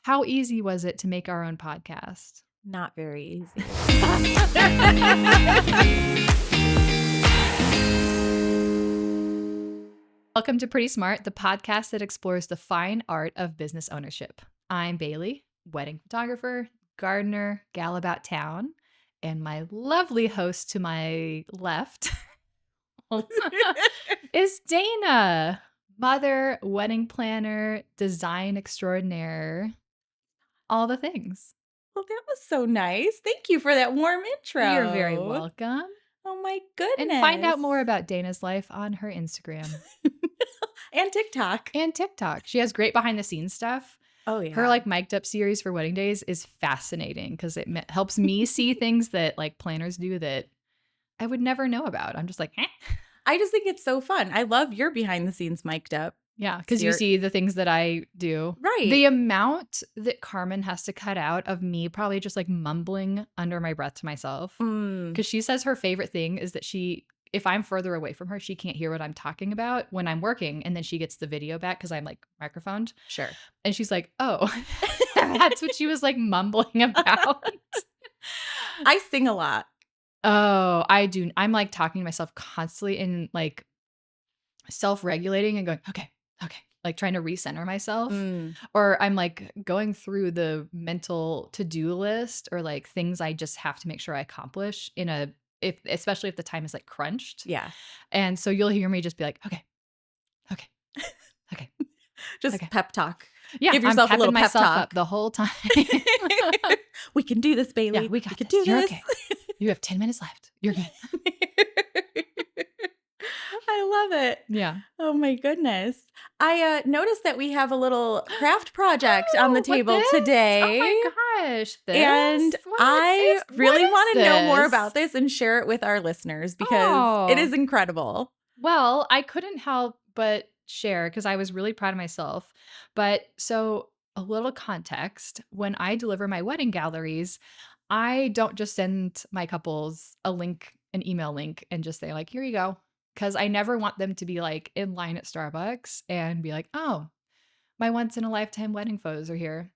How easy was it to make our own podcast? Not very easy. Welcome to Pretty Smart, the podcast that explores the fine art of business ownership. I'm Bailey, wedding photographer, gardener, gal about town, and my lovely host to my left is Dana, mother, wedding planner, design extraordinaire, all the things. Well, that was so nice. Thank you for that warm intro. You're very welcome. Oh my goodness. And find out more about Dana's life on her Instagram. And TikTok. And TikTok. She has great behind the scenes stuff. Oh, yeah. Her like mic'd up series for wedding days is fascinating because it helps me see things that like planners do that I would never know about. I'm just like, eh. I just think it's so fun. I love your behind the scenes mic'd up. Yeah, because you see the things that I do. Right. The amount that Carmen has to cut out of me probably just like mumbling under my breath to myself. Because she says her favorite thing is that if I'm further away from her, she can't hear what I'm talking about when I'm working. And then she gets the video back because I'm like microphoned. Sure. And she's like, oh, that's what she was like mumbling about. I sing a lot. Oh, I do. I'm like talking to myself constantly and like self-regulating and going, okay, like trying to recenter myself. Or I'm like going through the mental to-do list or like things I just have to make sure I accomplish especially if the time is like crunched. Yeah. And so you'll hear me just be like, okay. Just pep talk. Yeah. Give yourself a little pep myself talk up the whole time. We can do this, Bailey. Yeah, we can do You're this. okay. You have 10 minutes left. You're good. I love it. Yeah. Oh my goodness. I noticed that we have a little craft project on the table today. Oh my gosh. And I really want to know more about this and share it with our listeners because it is incredible. Well, I couldn't help but share because I was really proud of myself. But so a little context, when I deliver my wedding galleries, I don't just send my couples an email link and just say like, here you go. Because I never want them to be like in line at Starbucks and be like, oh, my once in a lifetime wedding photos are here.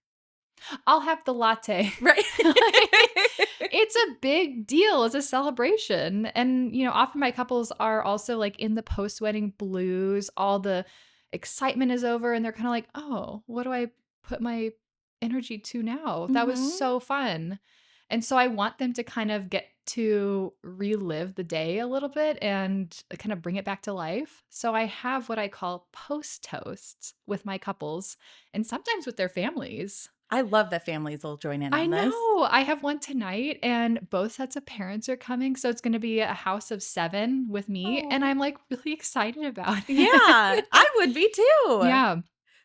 I'll have the latte. Right. It's a big deal. It's a celebration. And, often my couples are also like in the post-wedding blues. All the excitement is over and they're kind of like, oh, what do I put my energy to now? That was so fun. And so I want them to kind of get to relive the day a little bit and kind of bring it back to life. So I have what I call post toasts with my couples and sometimes with their families. I love that families will join in on this. I know. I have one tonight and both sets of parents are coming. So it's going to be a house of 7 with me. And I'm like really excited about it. Yeah, I would be too. Yeah.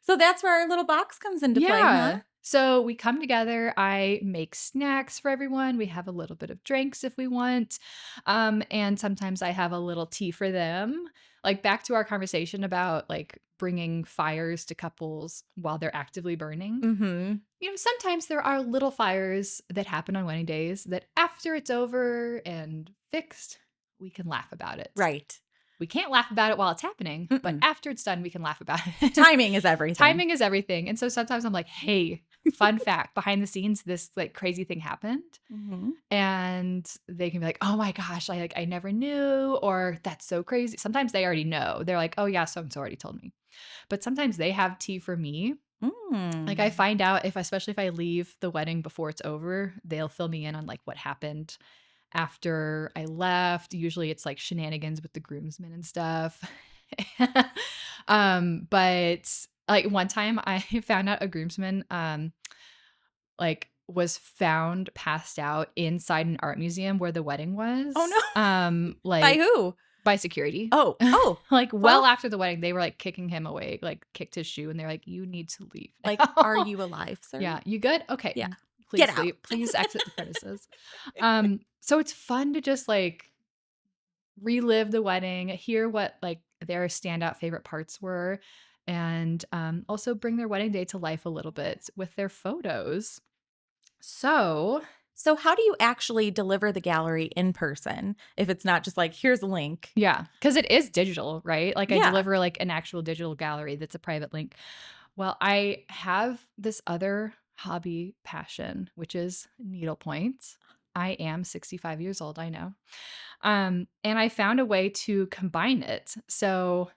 So that's where our little box comes into play, huh? So we come together, I make snacks for everyone. We have a little bit of drinks if we want. And sometimes I have a little tea for them. Like back to our conversation about like bringing fires to couples while they're actively burning. Sometimes there are little fires that happen on wedding days that after it's over and fixed, we can laugh about it. Right. We can't laugh about it while it's happening, but after it's done, we can laugh about it. Timing is everything. Timing is everything. And so sometimes I'm like, hey, fun fact, behind the scenes, this like crazy thing happened. And they can be like, oh my gosh, I never knew, or that's so crazy. Sometimes they already know. They're like, oh yeah, so-and-so already told me. But sometimes they have tea for me. Like I find out especially if I leave the wedding before it's over, they'll fill me in on like what happened after I left. Usually it's like shenanigans with the groomsmen and stuff. But like one time I found out a groomsman like was found passed out inside an art museum where the wedding was. Oh no. Like by who? By security. Oh. Like well after the wedding, they were like kicking him away, like kicked his shoe and they're like, you need to leave. Like, are you alive, sir? Yeah. You good? Okay. Yeah. Please Get leave. out. Please exit the premises. So it's fun to just like relive the wedding, hear what like their standout favorite parts were, and also bring their wedding day to life a little bit with their photos. So how do you actually deliver the gallery in person if it's not just like, here's a link? Yeah, because it is digital, right? Like I Yeah. deliver like an actual digital gallery that's a private link. Well, I have this other hobby passion, which is needlepoint. I am 65 years old, I know. And I found a way to combine it. So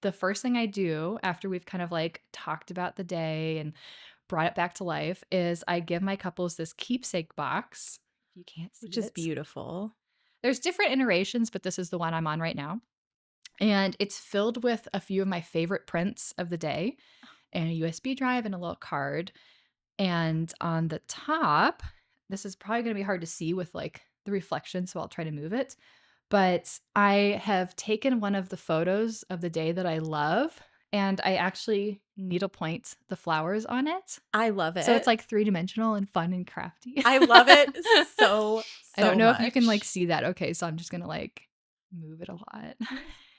the first thing I do after we've kind of like talked about the day and brought it back to life is I give my couples this keepsake box. If you can't see Which is it, beautiful. there's different iterations, but this is the one I'm on right now. And it's filled with a few of my favorite prints of the day and a USB drive and a little card. And on the top, this is probably going to be hard to see with like the reflection, so I'll try to move it. But I have taken one of the photos of the day that I love, and I actually needlepoint the flowers on it. I love So it's it. like three-dimensional and fun and crafty. I love it so I don't know if you can like much. see that. Okay, so I'm just going to like move it a lot.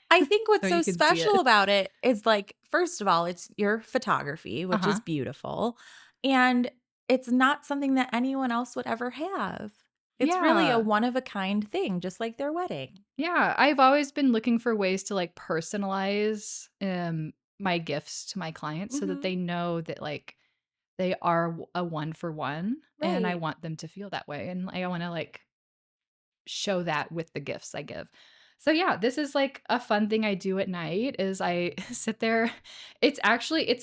I think what's So so you can see special it. about it is like, first of all, it's your photography, which is Uh-huh. beautiful. And it's not something that anyone else would ever have. It's really a Yeah. one of a kind thing, just like their wedding. Yeah, I've always been looking for ways to like personalize my gifts to my clients so that Hmm. they know that like they are a one for one, and I Right. want them to feel that way, and I want to like show that with the gifts I give. So yeah, this is like a fun thing I do at night is I sit there. It's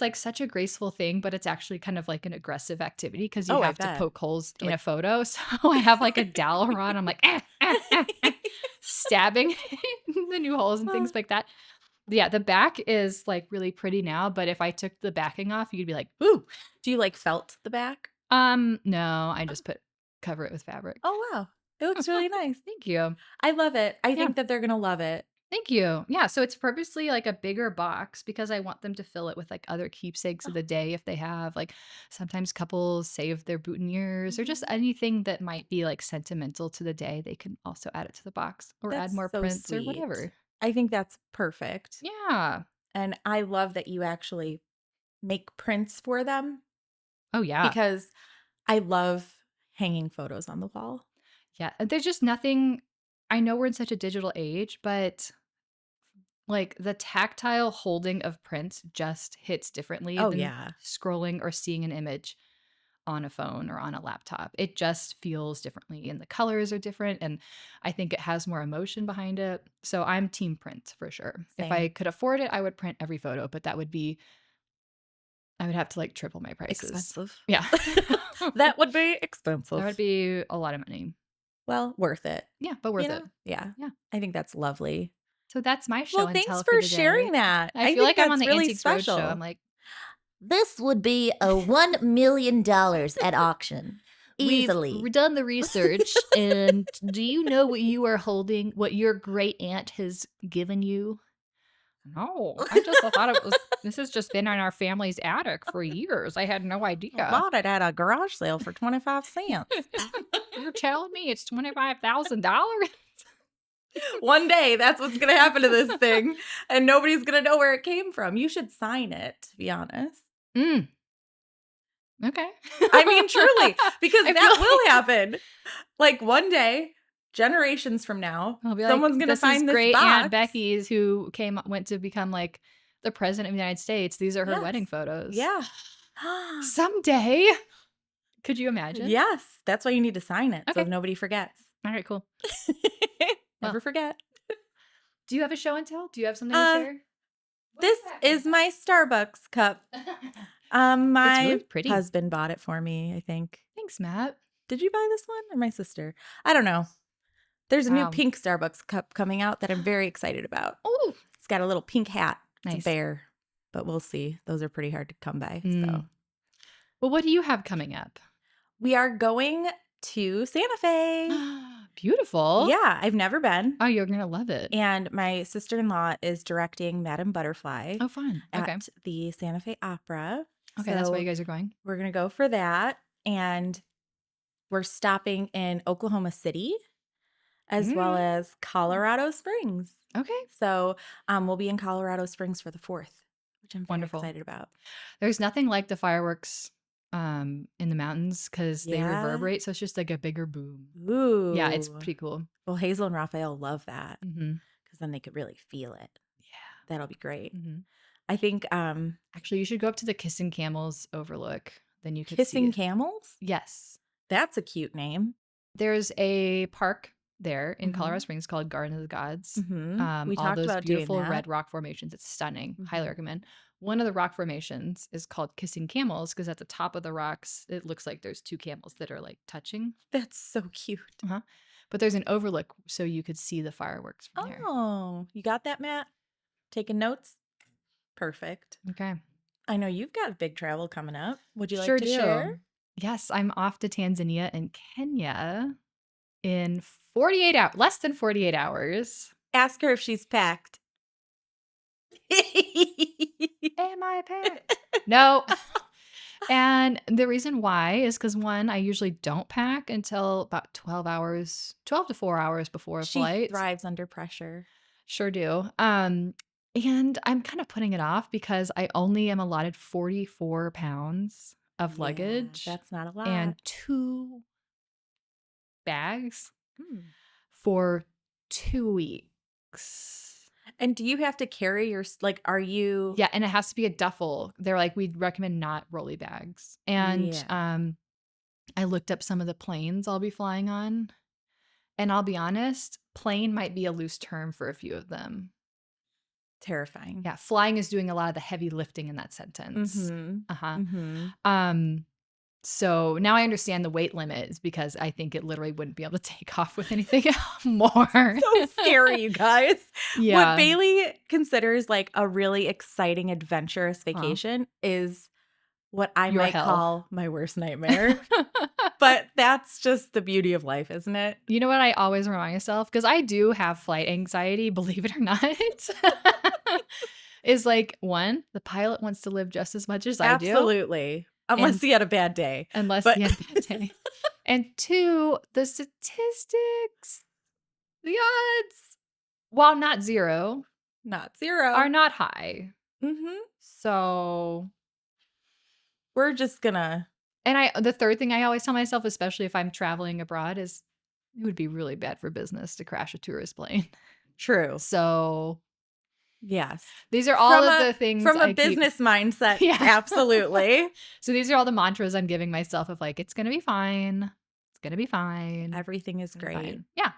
like such a graceful thing, but it's actually kind of like an aggressive activity because you Oh, I have to bet. poke holes in Like, a photo. So I have like a dowel rod. I'm like stabbing the new holes and things like that. Yeah, the back is like really pretty now, but if I took the backing off, you'd be like, ooh. do you like felt the back? No, I just cover it with fabric. Oh, wow. It looks really nice. Thank you. I love it. I Yeah. think that they're going to love it. Thank you. Yeah, so it's purposely like a bigger box because I want them to fill it with like other keepsakes of the day if they have. Like sometimes couples save their boutonnieres or just Mhm. anything that might be like sentimental to the day. They can also add it to the box or add That's more so prints or sweet. whatever. I think that's perfect. Yeah. And I love that you actually make prints for them Oh, yeah. because I love hanging photos on the wall. Yeah. There's just nothing. I know we're in such a digital age, but like the tactile holding of prints just hits differently Oh, than yeah. scrolling or seeing an image on a phone or on a laptop. It just feels differently and the colors are different and I think it has more emotion behind it. So I'm team print for sure. If I Same. could afford it, I would print every photo, but I would have to like triple my prices. Expensive. Yeah. That would be That would expensive. be a lot of money. Well, worth it. Yeah, but worth it. Yeah. Yeah. I think that's lovely. So that's my show Well, and thanks tell for for the day. sharing that. I I feel think like I'm on that's the really Antiques Roadshow. I'm special. like, This would be a $1 million at auction. we've Easily. done the research, and do you know what you are holding, what your great aunt has given you? No, I just thought this has just been in our family's attic for years. I had no I idea. bought it at a garage sale for 25 cents. You're telling me it's $25,000? One day, that's what's going to happen to this thing, and nobody's going to know where it came from. You should sign it, to be honest. Mm. Okay. I mean, truly, because I that feel will like happen. Like one day, generations from now, I'll be like, someone's going to this is find this great Aunt box. Becky's who went to become like the president of the United States. These are her wedding Yes. photos. Yeah. Someday. Could you imagine? Yes. That's why you need to sign it so Okay. nobody forgets. All right, cool. Never Well, forget. do you have a show and tell? Do you have something to share? This is my Starbucks cup. It's My really pretty. husband bought it for me, I think. Thanks, Matt. Did you buy this one or my sister? I don't know. There's a new Wow. pink Starbucks cup coming out that I'm very excited about. Oh, It's got a little pink hat. It's nice. a bear, but we'll see. Those are pretty hard to come by. So Mm. Well, what do you have coming up? we are going to Santa Fe. Beautiful. Yeah, I've never been. Oh, you're going to love it. And my sister-in-law is directing Madame Butterfly Oh, fun. Okay. at the Santa Fe Opera. Okay, that's why So you guys are going. we're going to go for that. And we're stopping in Oklahoma City as well as Colorado Springs. Okay. So we'll be in Colorado Springs for the 4th, which I'm very Wonderful. excited about. There's nothing like the fireworks in the mountains because they Yeah. reverberate. So it's just like a bigger boom. Ooh. Yeah, it's pretty cool. Well, Hazel and Raphael love that Mm-hmm. because then they could really feel it. Yeah. That'll be great. Mm-hmm. I think Actually, you should go up to the Kissing Camels overlook. then you could Kissing see. Camels? Yes. That's a cute name. There's a park there in Colorado Mhm. Springs called Garden of the Gods. We All talked those about doing beautiful that. red rock formations. It's stunning. Highly Mhm. recommend. One of the rock formations is called Kissing Camels because at the top of the rocks, it looks like there's two camels that are like touching. That's so cute. Uh-huh. But there's an overlook so you could see the fireworks from there. Oh, you got that, Matt? Taking notes? Perfect. Okay. I know you've got a big travel coming up. Would you like Sure to do. share? Yes, I'm off to Tanzania and Kenya in 48 hours, less than 48 hours. Ask her if she's packed. Am I packed? No. And the reason why is because one, I usually don't pack until about 12 hours, 12 to 4 hours before a She flight. thrives under pressure. Sure do. And I'm kind of putting it off because I only am allotted 44 pounds of Yeah, luggage that's not a lot. and 2 bags Hmm. for 2 weeks. And do you have to carry your like? Are you? Yeah, and it has to be a duffel. They're like, we'd recommend not rolly bags. And Yeah. I looked up some of the planes I'll be flying on, and I'll be honest, plane might be a loose term for a few of them. Terrifying. Yeah, flying is doing a lot of the heavy lifting in that sentence. Mm-hmm. Uh-huh. Mm-hmm. So now I understand the weight limit is because I think it literally wouldn't be able to take off with anything more. So scary, you guys. Yeah. What Bailey considers like a really exciting, adventurous vacation is what I Your might hell. call my worst nightmare. But that's just the beauty of life, isn't it? You know what I always remind myself? Because I do have flight anxiety, believe it or not. Is like, one, the pilot wants to live just as much as I do. Absolutely. Unless And- he had a bad day. Unless But- he had a bad day. And two, the statistics, the odds, while not zero, Not zero. are not high. Mm-hmm. So, We're just gonna. and the third thing I always tell myself, especially if I'm traveling abroad, is it would be really bad for business to crash a tourist plane. True. So, Yes. these are all of the things from I a keep- business mindset. Yeah. Absolutely. So these are all the mantras I'm giving myself of like, it's gonna be fine. It's gonna be fine. Everything is It's gonna be great. fine. Yeah.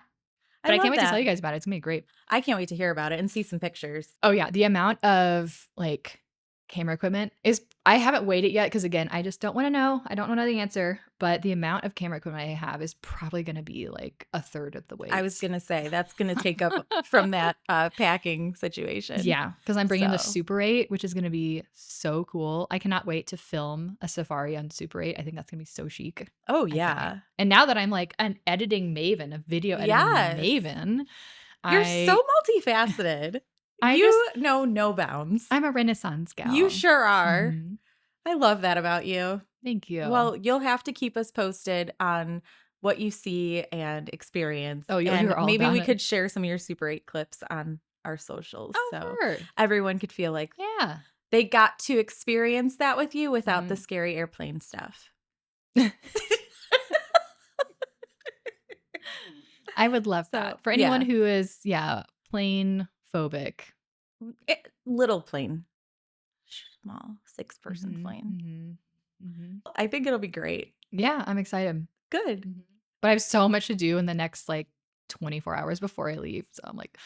But I love can't wait to that. tell you guys about it. It's gonna be great. I can't wait to hear about it and see some pictures. Oh yeah, the amount of like camera equipment is, I haven't weighed it yet because again, I just don't want to know. I don't know the answer, but the amount of camera equipment I have is probably going to be like a third of the weight. I was gonna say that's gonna take up from that packing situation. Yeah, because I'm bringing the So. Super 8, which is going to be so cool. I cannot wait to film a safari on Super 8. I think that's going to be so chic. Oh I can't yeah. wait. And now that I'm like an editing maven, a video editing Yes. maven, You're so multifaceted. You know no bounds. I'm a Renaissance gal. You sure are. Mhm. I love that about you. Thank you. Well, you'll have to keep us posted on what you see and experience. Oh, you'll and hear all maybe about we it. could share some of your Super 8 clips on our socials. Oh, so sure. everyone could feel like Yeah. they got to experience that with you without the Mhm. scary airplane stuff. I would love So, that. For anyone yeah. who is, plane phobic. Little plane. Small 6-person plane. I think it'll be great. Yeah, I'm excited. Good. But I have so much to do in the next like 24 hours before I leave. So I'm like,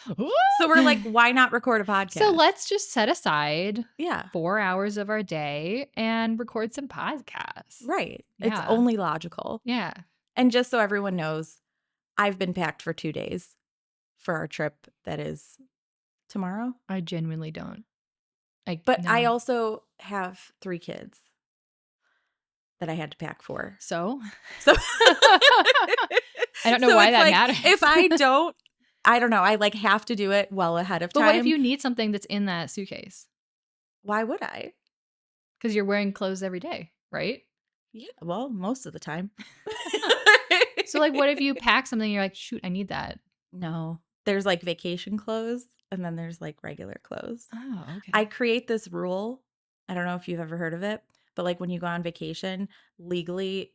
So we're like, why not record a podcast? So let's just set aside 4 hours of our day and record some podcasts. Right. It's Yeah. only logical. Yeah. And just so everyone knows, I've been packed for 2 days for our trip that is tomorrow. I genuinely don't. But I no. also have 3 kids that I had to pack for. So So I don't know why it's that like, matters. If I don't know. I like have to do it well ahead of But time. what if you need something that's in that suitcase? Why would I? Because you're wearing clothes every day, right? Yeah, well, most of the time. So like, what if you pack something and you're like, shoot, I need that? No. There's like vacation clothes and then there's like regular clothes. Oh, okay. I create this rule. I don't know if you've ever heard of it, but like when you go on vacation, legally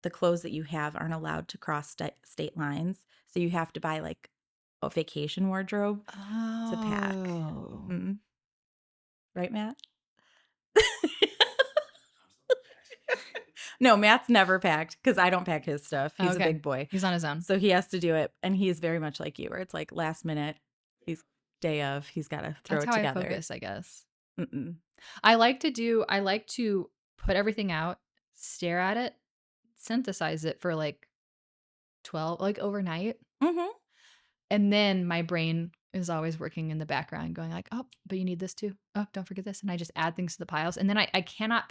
the clothes that you have aren't allowed to cross state lines. So you have to buy like a vacation wardrobe to pack. Oh. Right, Matt? No, Matt's never packed because I don't pack his stuff. He's a Okay. big boy. He's on his own. So he has to do it. And he is very much like you, where it's like last minute, he's day of, he's got to throw That's it how I together. focus, I guess. Mm-mm. I like to put everything out, stare at it, synthesize it for like 12, like overnight. Mm-hmm. And then my brain is always working in the background going like, oh, but you need this too. Oh, don't forget this. And I just add things to the piles. And then I cannot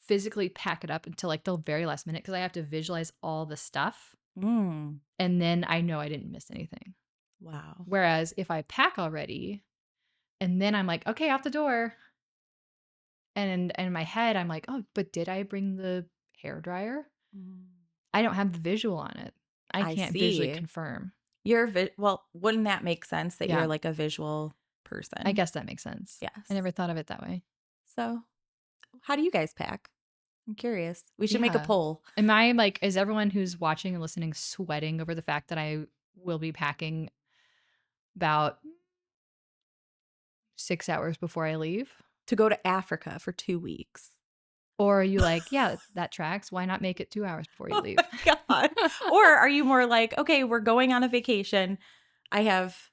physically pack it up until like the very last minute because I have to visualize all the stuff. Mm. And then I know I didn't miss anything. Wow. Whereas if I pack already and then I'm like, okay, out the door. And in my head, I'm like, oh, but did I bring the hair dryer? Mm. I don't have the visual on it. I I can't visually see. confirm. Well, wouldn't that make sense that Yeah. you're like a visual person? I guess that makes sense. Yes. I never thought of it that way. So, how do you guys pack? I'm curious. We should make a Yeah. poll. Am I like, is everyone who's watching and listening sweating over the fact that I will be packing about 6 hours before I leave? To go to Africa for 2 weeks. Or are you like, yeah, that tracks. Why not make it 2 hours before you leave? Oh my God. Or are you more like, okay, we're going on a vacation. I have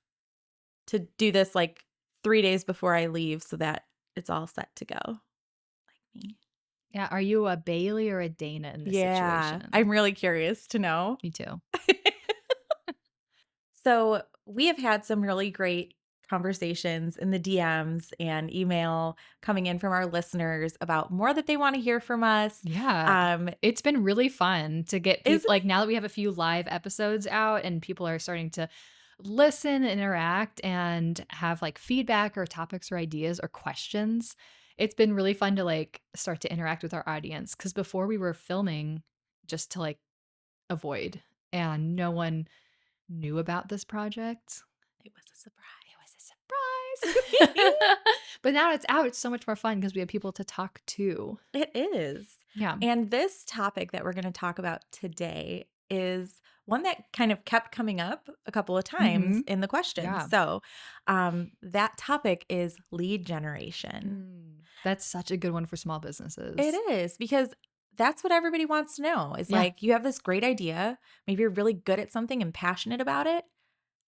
to do this like 3 days before I leave so that it's all set to go. Like me. Yeah. Are you a Bailey or a Dana in this situation? I'm really curious to know. Me too. So we have had some really great conversations in the DMs and email coming in from our listeners about more that they want to hear from us. Yeah. It's been really fun to get people, Isn't like now that we have a few live episodes out and people are starting to listen, interact, and have like feedback or topics or ideas or questions. It's been really fun to like start to interact with our audience because before we were filming just to like avoid, and no one knew about this project. It was a surprise. It was a surprise. But now it's out. It's so much more fun because we have people to talk to. It is. Yeah. And this topic that we're going to talk about today is one that kind of kept coming up a couple of times in the questions. Yeah. So that topic is lead generation. That's such a good one for small businesses. It is, because that's what everybody wants to know. Is Yeah. like, you have this great idea. Maybe you're really good at something and passionate about it.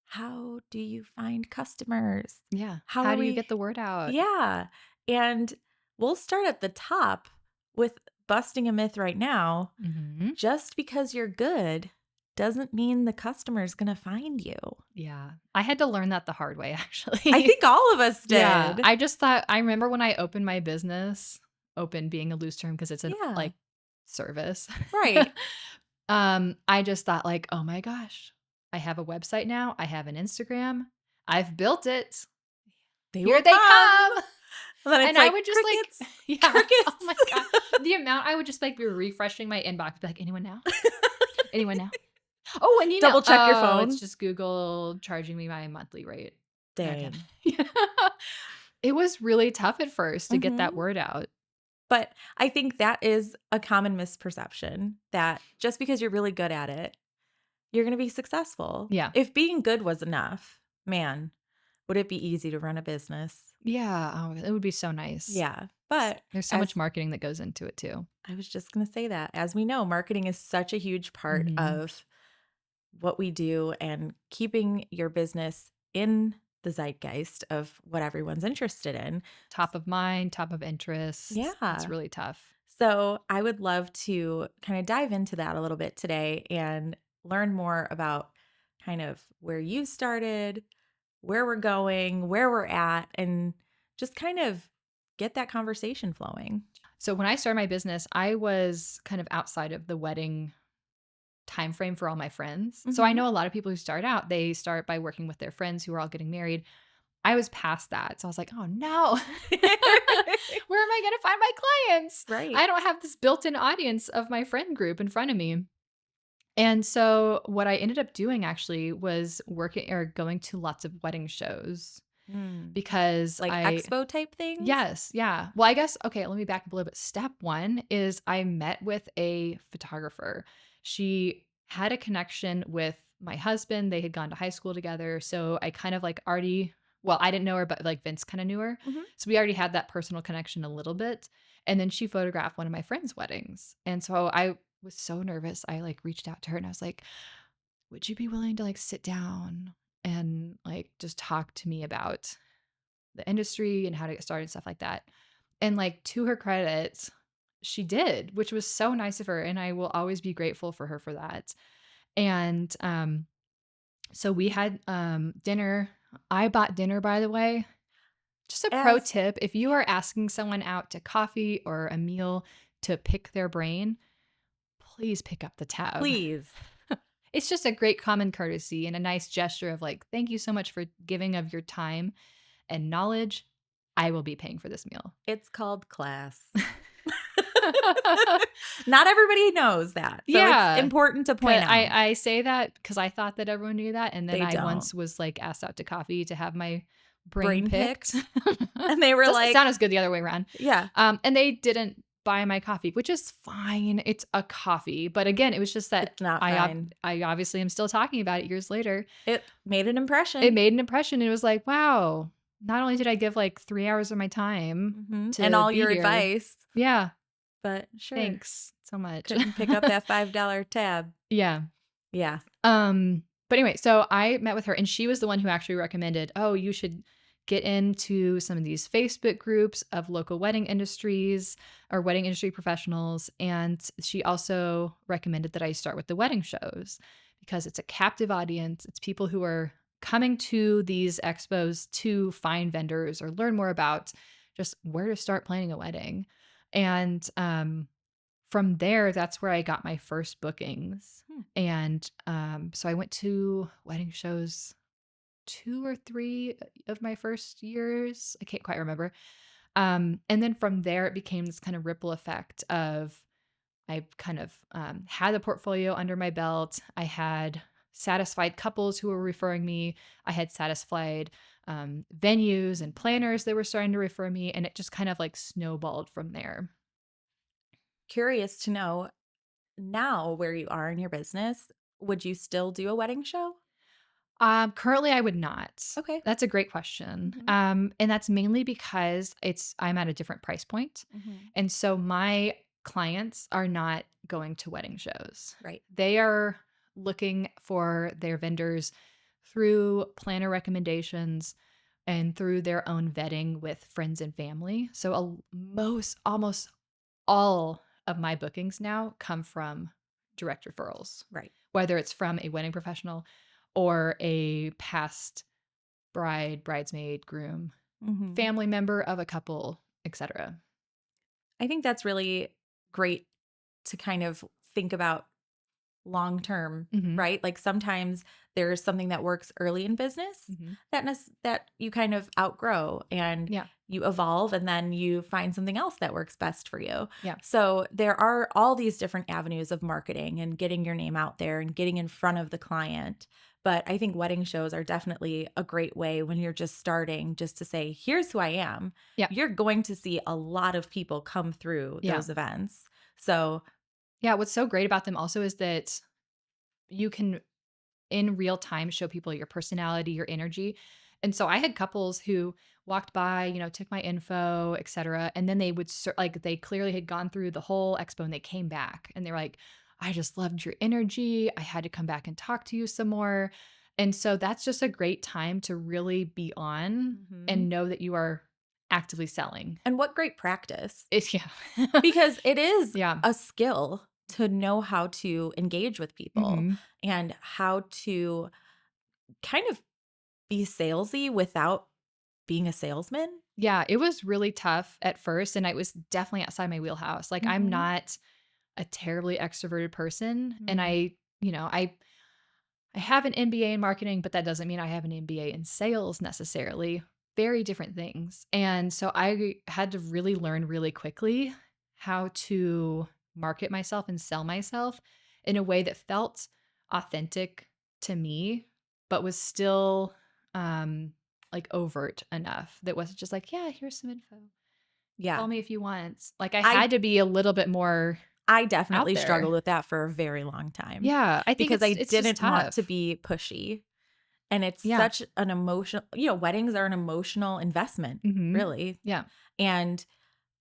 How do you find customers? Yeah. How How are do you we- get the word out? Yeah. And we'll start at the top with busting a myth right now. Mhm. Just because you're good doesn't mean the customer's going to find you. Yeah. I had to learn that the hard way, actually. I think all of us did. Yeah. I just thought, I remember when I opened my business, open being a loose term because it's a Yeah. like service. Right. I just thought like, oh my gosh, I have a website now. I have an Instagram. I've built it. Here will they come. And then it's And like, I would just crickets. like, yeah. crickets. Oh my God. The amount I would just like be refreshing my inbox, be like, anyone now? Anyone now? Oh, and Double check your phone. It's just Google charging me my monthly rate. Dang. Okay. It was really tough at first to get that Mhm. word out. But I think that is a common misperception, that just because you're really good at it, you're going to be successful. Yeah. If being good was enough, man, would it be easy to run a business? Yeah. Oh, it would be so nice. Yeah. But There's so much marketing that goes into it too. I was just going to say that. As we know, marketing is such a huge part Mhm. of what we do, and keeping your business in the zeitgeist of what everyone's interested in. Top of mind, top of interest. Yeah. It's really tough. So I would love to kind of dive into that a little bit today and learn more about kind of where you started, where we're going, where we're at, and just kind of get that conversation flowing. So when I started my business, I was kind of outside of the wedding time frame for all my friends. So I Mhm. know a lot of people who start out, they start by working with their friends who are all getting married. I was past that. So I was like, oh no, where am I going to find my clients? Right. I don't have this built-in audience of my friend group in front of me. And so what I ended up doing actually was working or going to lots of wedding shows because Like expo type things? Yes. Yeah. Well, I guess, okay, let me back up a little bit. Step one is I met with a photographer. She had a connection with my husband. They had gone to high school together. So I kind of like already, well, I didn't know her, but like Vince kind of knew her. Mhm. So we already had that personal connection a little bit. And then she photographed one of my friends' weddings. And so I was so nervous. I like reached out to her and I was like, would you be willing to like sit down and like just talk to me about the industry and how to get started and stuff like that? And like to her credit, she did, which was so nice of her. And I will always be grateful for her for that. And so we had dinner. I bought dinner, by the way. Just a pro As tip, if you are asking someone out to coffee or a meal to pick their brain, please pick up the tab. please, It's just a great common courtesy and a nice gesture of like, thank you so much for giving of your time and knowledge. I will be paying for this meal. it's called class. Not everybody knows that. So Yeah. it's important to point out. I say that because I thought that everyone knew that. And then They I don't. once was like asked out to coffee to have my Brain brain picked. And they were Doesn't like, sound as good the other way around. yeah, And they didn't buy my coffee, which is fine. It's a coffee. But again, it was just that it's not I fine. obviously am still talking about it years later. It made an impression. It made an impression. And it was like, wow, not only did I give like 3 hours of my time to and all be your here, advice. Yeah. But sure. Thanks so much. Couldn't pick up that $5 tab. Yeah. Yeah. But anyway, so I met with her and she was the one who actually recommended, oh, you should get into some of these Facebook groups of local wedding industries or wedding industry professionals. And she also recommended that I start with the wedding shows because it's a captive audience. It's people who are coming to these expos to find vendors or learn more about just where to start planning a wedding. And from there, that's where I got my first bookings. And so I went to wedding shows 2 or 3 of my first years. I can't quite remember. And then from there, it became this kind of ripple effect of I kind of had a portfolio under my belt. I had satisfied couples who were referring me. I had satisfied venues and planners that were starting to refer me. And it just kind of like snowballed from there. Curious to know now where you are in your business. Would you still do a wedding show? Currently I would not. Okay. That's a great question. Mhm. And that's mainly because I'm at a different price point. And so my clients are not going to wedding shows. Right. They are looking for their vendors through planner recommendations and through their own vetting with friends and family. So almost all of my bookings now come from direct referrals. Right. Whether it's from a wedding professional or a past bride, bridesmaid, groom, family member of a couple, etc. I think that's really great to kind of think about long term, right? Like sometimes there's something that works early in business that you kind of outgrow and you evolve, and then you find something else that works best for you. Yeah. So there are all these different avenues of marketing and getting your name out there and getting in front of the client. But I think wedding shows are definitely a great way when you're just starting, just to say, here's who I am. Yeah. You're going to see a lot of people come through those events. So yeah, what's so great about them also is that you can in real time show people your personality, your energy. And so I had couples who walked by, took my info, etc. And then they would they clearly had gone through the whole expo and they came back and they were like, I just loved your energy. I had to come back and talk to you some more. And so that's just a great time to really be on and know that you are actively selling. And what great practice. Yeah. Because it is Yeah. a skill to know how to engage with people and how to kind of be salesy without being a salesman. Yeah, it was really tough at first, and it was definitely outside my wheelhouse. Like I'm not a terribly extroverted person, and I have an MBA in marketing, but that doesn't mean I have an MBA in sales necessarily. Very different things. And so I had to really learn really quickly how to market myself and sell myself in a way that felt authentic to me, but was still like overt enough that wasn't just like, yeah, here's some info. Yeah. Call me if you want. Like I had to be a little bit more. I definitely out there. struggled with that for a very long time. Yeah, I think because I it's just didn't want tough. to be pushy. And it's Yeah. such an emotional, weddings are an emotional investment, really. Yeah. And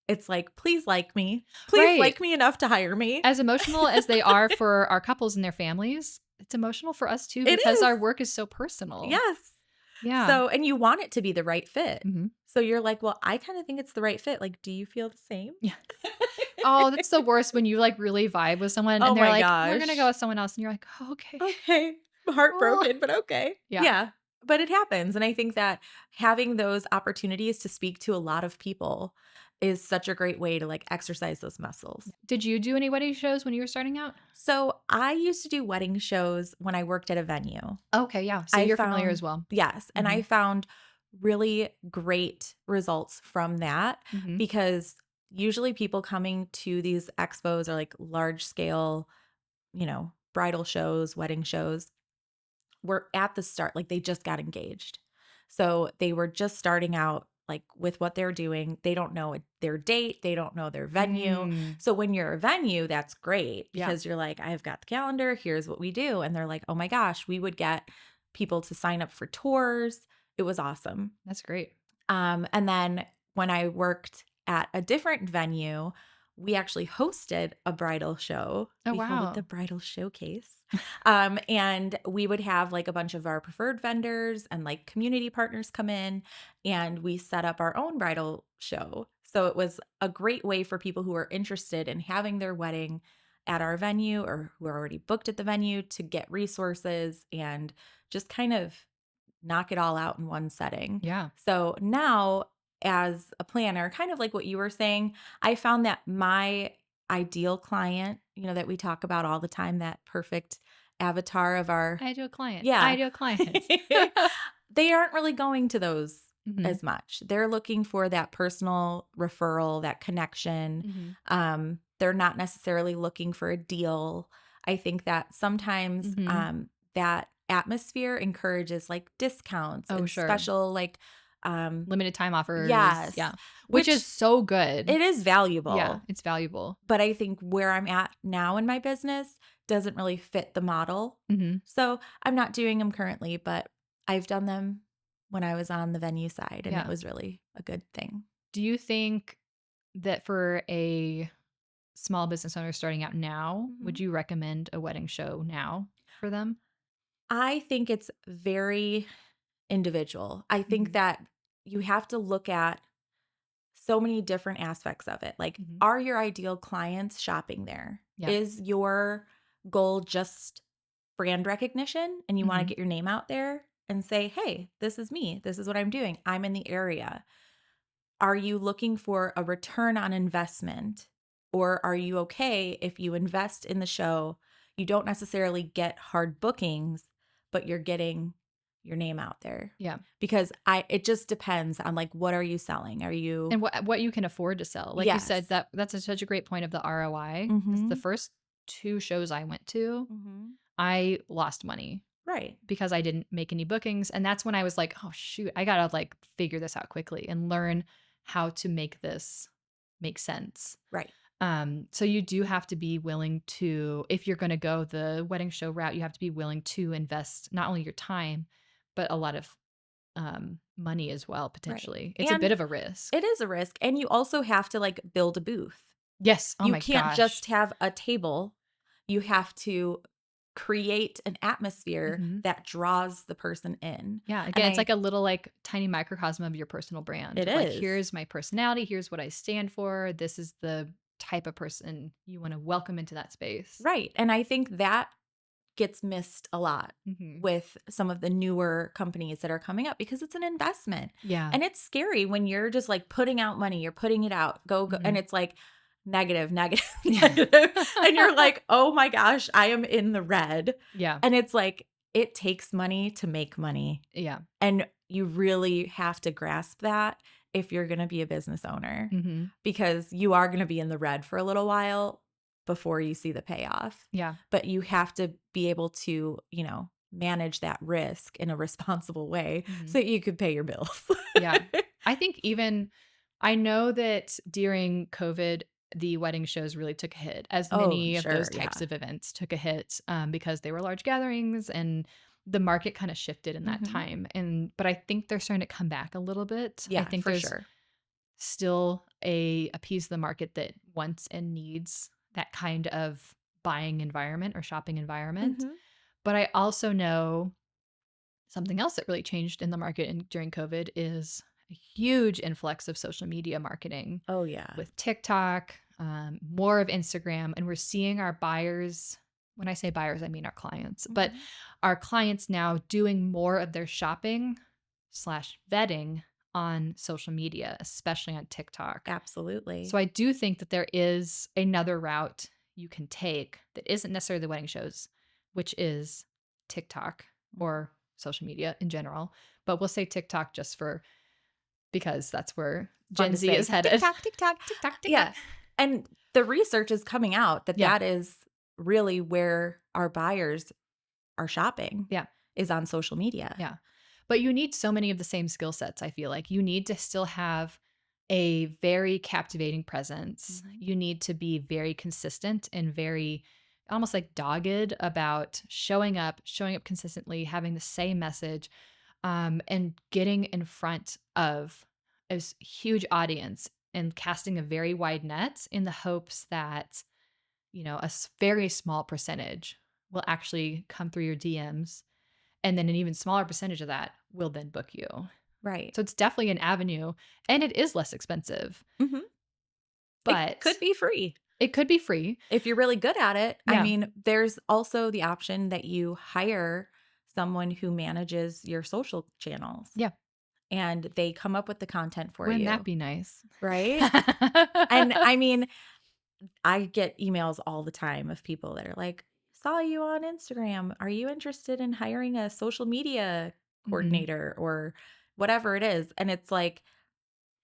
It's like, please like me. Please Right. like me enough to hire me. As emotional as they are for our couples and their families, it's emotional for us too It because is. our work is so personal. Yes. Yeah. So, and you want it to be the right fit. Mhm. So you're like, well, I kind of think it's the right fit. Like, do you feel the same? Yeah. Oh, that's the worst when you, like, really vibe with someone Oh and they're my like, "We're gonna go gosh. with someone else," and you're like, "Oh, okay." Okay. Oh. Heartbroken, but okay. Yeah. Yeah. But it happens. And I think that having those opportunities to speak to a lot of people is such a great way to like exercise those muscles. Did you do any wedding shows when you were starting out? So I used to do wedding shows when I worked at a venue. Okay, yeah, so I you're familiar as found, well. yes, and I Mhm. found really great results from that Mhm. because usually people coming to these expos are like large scale, bridal shows, wedding shows were at the start, like they just got engaged. So they were just starting out like with what they're doing. They don't know their date, they don't know their venue. Mm. So when you're a venue, that's great Yeah, because you're like, I've got the calendar, here's what we do. And they're like, oh my gosh, we would get people to sign up for tours. It was awesome. that's great. And then when I worked at a different venue, we actually hosted a bridal show. Oh, We called it the wow. Bridal Showcase. And we would have like a bunch of our preferred vendors and like community partners come in, and we set up our own bridal show. So it was a great way for people who are interested in having their wedding at our venue or who are already booked at the venue to get resources and just kind of knock it all out in one setting. Yeah. So now, as a planner, kind of like what you were saying, I found that my ideal client, that we talk about all the time, that perfect avatar of our, Ideal client. yeah, Ideal client. they aren't really going to those Mhm. as much. They're looking for that personal referral, that connection. Mhm. They're not necessarily looking for a deal. I think that sometimes Mhm. that atmosphere encourages like discounts Oh, and sure. special like Limited time offers. yes, Yeah. Which is which so good. it is Yeah, valuable. it's valuable. But I think where I'm at now in my business doesn't really fit the model. Mhm. So I'm not doing them currently, but I've done them when I was on the venue side, and it Yeah. was really a good thing. Do you think that for a small business owner starting out now, Mhm. would you recommend a wedding show now for them? I think it's very individual. I think Mhm. that you have to look at so many different aspects of it. Like, Mhm. are your ideal clients shopping there? Yeah. Is your goal just brand recognition and you want to Mhm. get your name out there and say, hey, this is me. This is what I'm doing. I'm in the area. Are you looking for a return on investment? Or are you okay if you invest in the show? You don't necessarily get hard bookings, but you're getting your name out there. Yeah. Because it just depends on like what are you selling? Are you And what you can afford to sell. Like you said, yes. such a great point of the ROI. Because the Mhm. first 2 shows I went to, Mhm. I lost money Right. because I didn't make any bookings, and that's when I was like, "Oh, shoot, I gotta, like, figure this out quickly and learn how to make this make sense." Right. So you do have to be willing to if you're gonna go the wedding show route, you have to be willing to invest not only your time, but a lot of, money as well, Right. potentially. It's a bit And of a risk. it is a risk, and you also have to like build a booth. Yes. Oh You my can't gosh. just have a table. You have to create an atmosphere Mhm. that draws the person in. Yeah, And again, it's I like a little, like, tiny microcosm of your personal brand it of, like, is. "Here's my personality, here's what I stand for, this is the type of person you wanna welcome into that space." Right. And I think that gets missed a lot Mhm. with some of the newer companies that are coming up because it's an investment. Yeah. And it's scary when you're just like putting out money, you're putting it out, go, and Mhm. it's like negative, negative, Yeah. negative. And you're like, oh my gosh, I am in the red. Yeah. And it's like, it takes money to make money. Yeah. And you really have to grasp that if you're going to be a business owner Mhm. because you are going to be in the red for a little while before you see the payoff. Yeah. But you have to be able to, manage that risk in a responsible way Mhm. so that you could pay your bills. Yeah. I think even I know that during COVID, the wedding shows really took a hit, as Oh, many of those sure. types Yeah. of events took a hit because they were large gatherings and the market kind of shifted in that Hmm. time. But I think they're starting to come back a little bit. I Yeah, think for there's sure. still a piece of the market that wants and needs that kind of buying environment or shopping environment. Mhm. But I also know something else that really changed in the market during COVID is a huge influx of social media marketing Oh, yeah. with TikTok, more of Instagram, and we're seeing our buyers. When I say buyers, I mean our clients, but Mhm. our clients now doing more of their shopping slash vetting on social media, especially on TikTok. So Absolutely. I do think that there is another route you can take that isn't necessarily the wedding shows, which is TikTok Mhm. or social media in general. But we'll say TikTok just for because that's where Fun Gen to Z is say. Tick headed. tock, tick tock. TikTok, TikTok. Yeah. And the research is coming out that Yeah. that is really where our buyers are shopping, Yeah. is on social media. Yeah. But you need so many of the same skill sets, I feel like. You need to still have a very captivating presence. Mhm. You need to be very consistent and very almost like dogged about showing up consistently, having the same message, and getting in front of huge audience and casting a very wide net in the hopes that, very small percentage will actually come through your DMs, and then an even smaller percentage of that will then book you. Right. So it's definitely an avenue, and it is less expensive, Mhm. It could but be free. it could be free. If you're really good at it. I Yeah. mean, there's also the option that you hire someone who manages your social channels Yeah. and they come up with the content for Wouldn't that you, be nice? right? And I mean, I get emails all the time of people that are like, "Saw you on Instagram. Are you interested in hiring a social media Mhm. coordinator or whatever it is?" And it's like,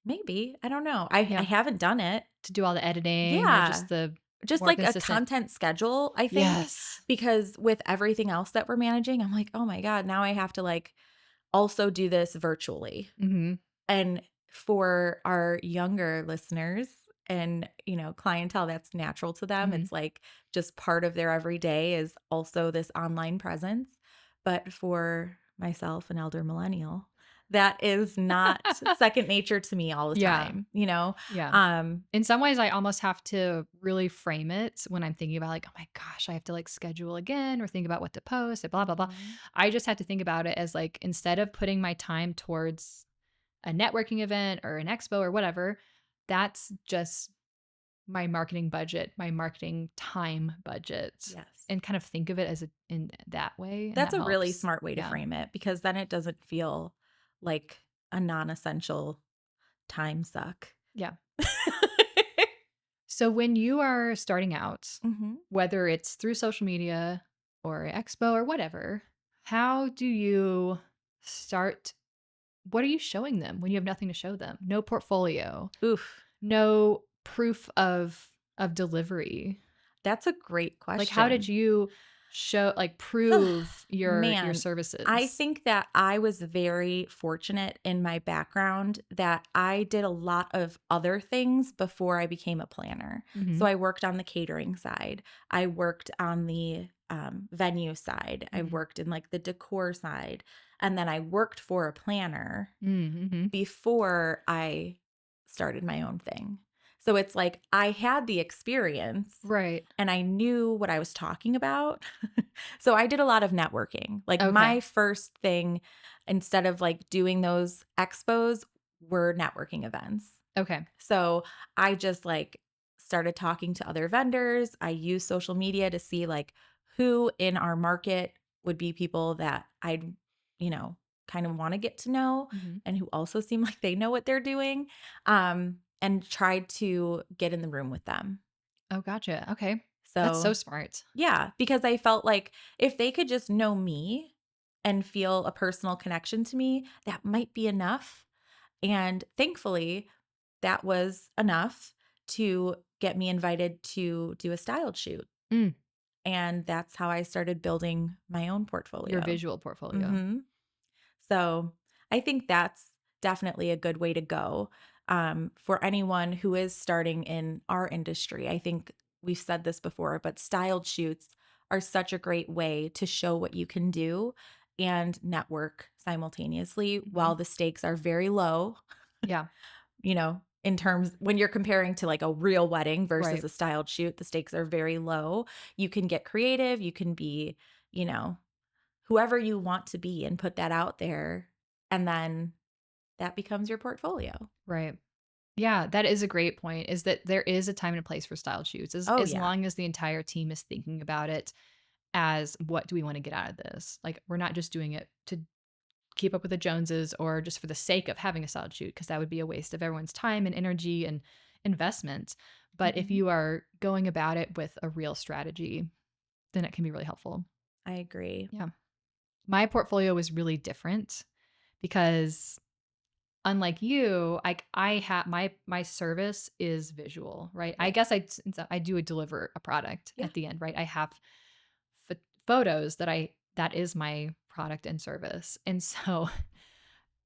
maybe, I don't know. I Yeah. haven't done it. To do all the editing or Yeah. just the Just more like a consistent. content schedule, I think, Yes. because with everything else that we're managing, I'm like, "Oh my god, now I have to like also do this virtually." Mhm. And for our younger listeners and, clientele that's natural to them, Mhm. it's like just part of their everyday is also this online presence. But for myself, an elder millennial, that is not second nature to me all the Yeah. time, you know? Yeah. Um, In some ways, I almost have to really frame it when I'm thinking about like, oh my gosh, I have to like schedule again or think about what to post and blah, blah, blah. Mhm. I just have to think about it as like, instead of putting my time towards a networking event or an expo or whatever, that's just my marketing budget, my marketing time budget, Yes. and kind of think of it as in that way. And That's that a really helps. smart way to Yeah. frame it because then it doesn't feel like a non-essential time suck. Yeah. So when you are starting out, Mhm. whether it's through social media or expo or whatever, how do you start? What are you showing them when you have nothing to show them? No portfolio, Oof. no proof of delivery. That's a great Like how did question. you prove your Man, I services? think that I was very fortunate in my background that I did a lot of other things before I became a planner. So Mhm. I worked on the catering side. I worked on the venue side. I Mhm. worked in like the decor side. And then I worked for a planner Mhm. before I started my own thing. So it's like I had the experience Right. and I knew what I was talking about. So I did a lot of networking. Like Okay. my first thing, instead of like doing those expos, were networking events. Okay. So I just like started talking to other vendors. I used social media to see like who in our market would be people that I'd, you know, kind of want to get to know Mhm. and who also seem like they know what they're doing. And tried to get in the room with them. Oh, gotcha. Okay. That's so So smart. yeah, because I felt like if they could just know me and feel a personal connection to me, that might be enough. And thankfully, that was enough to get me invited to do a styled shoot. Mm, And that's how I started building my own your portfolio. visual portfolio. hmm So I think that's definitely a good way to go for anyone who is starting in our industry. I think we've said this before, but styled shoots are such a great way to show what you can do and network simultaneously Mhm. while the stakes are very low, Yeah. in terms when you're comparing to like a real wedding versus Right. a styled shoot. The stakes are very low. You can get creative. You can be, you know, whoever you want to be and put that out there. And then that becomes your portfolio. Right. Yeah, that is a great point, is that there is a time and a place for styled shoots Oh, as yeah. long as the entire team is thinking about it as what do we want to get out of this? Like, we're not just doing it to keep up with the Joneses or just for the sake of having a styled shoot, because that would be a waste of everyone's time and energy and investment. But if Mhm. you are going about it with a real strategy, then it can be really helpful. I agree. Yeah. My portfolio was really different because unlike you, I have my service is visual, right? I Right. guess I do deliver a product Yeah. at the end, right? I have photos that is my product and service. And so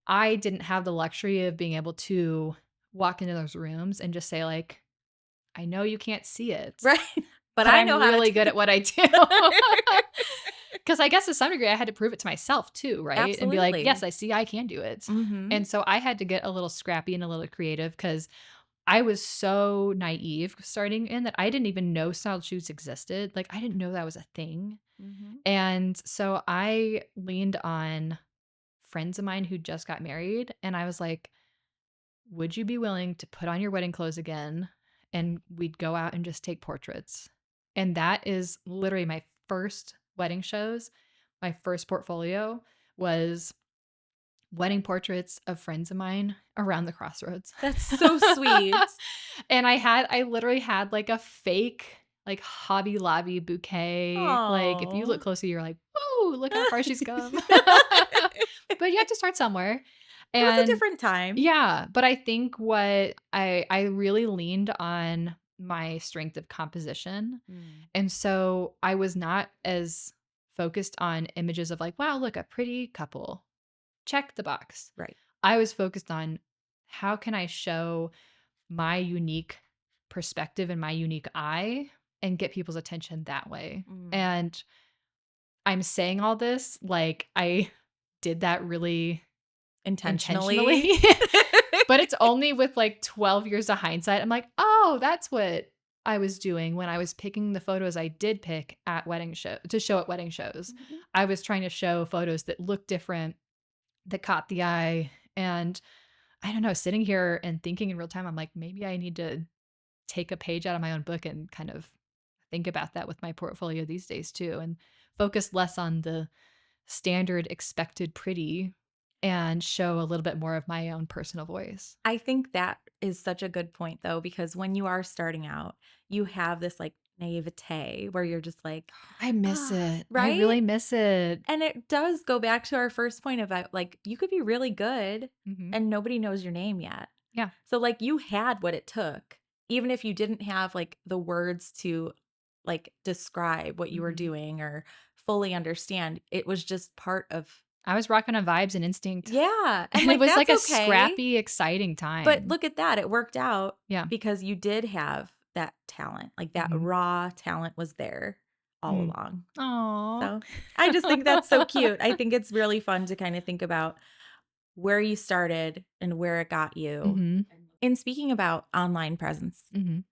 I didn't have the luxury of being able to walk into those rooms and just say like, I know you can't see it, Right. But but I I'm know how to really good take at what I do. Because I guess to some degree I had to prove it to myself too, right? And be like, Absolutely. yes, I see I can do it. Mm-hmm. And so I had to get a little scrappy and a little creative because I was so naive starting in that I didn't even know styled shoots existed. Like, I didn't know that was a thing. Mm-hmm. And so I leaned on friends of mine who just got married. And I was like, would you be willing to put on your wedding clothes again? And we'd go out and just take portraits. And that is literally my first wedding shows. My first portfolio was wedding portraits of friends of mine around the crossroads. That's so sweet. And I literally had like a fake like Hobby Lobby bouquet. Like if you Oh. look closer, you're like, whoa, look how far she's come. But you have to start somewhere. It was a And different time. yeah, but I think what I really leaned on my strength of composition. Mm. And so I was not as focused on images of like, wow, look, a pretty couple. Check the box. Right. I was focused on how can I show my unique perspective and my unique eye and get people's attention that way. Mm. And I'm saying all this like I did that really Intentionally. but it's only with like 12 years of hindsight. I'm like, oh, that's what I was doing when I was picking the photos I did pick at wedding show to show at wedding shows. Mhm. I was trying to show photos that looked different, that caught the eye. And I don't know, sitting here and thinking in real time, I'm like, maybe I need to take a page out of my own book and kind of think about that with my portfolio these days too, and focus less on the standard expected pretty and show a little bit more of my own personal voice. I think that is such a good point though, because when you are starting out, you have this like naivete where you're just like, I miss it. I right? really miss it. And it does go back to our first point about like, you could be really good Mhm. and nobody knows your name yet. Yeah. So like you had what it took, even if you didn't have like the words to like describe what you were Mhm. doing or fully understand. It was just part of, I was rocking on vibes and instinct. yeah. And And like, it was like a that's okay. scrappy, exciting time. But look at that. It worked out. Yeah. Because you did have that talent. Like that Mhm. raw talent was there all Mm. along. Aw. So I just think that's so cute. I think it's really fun to kind of think about where you started and where it got you. Mhm. And speaking about online presence, Mhm.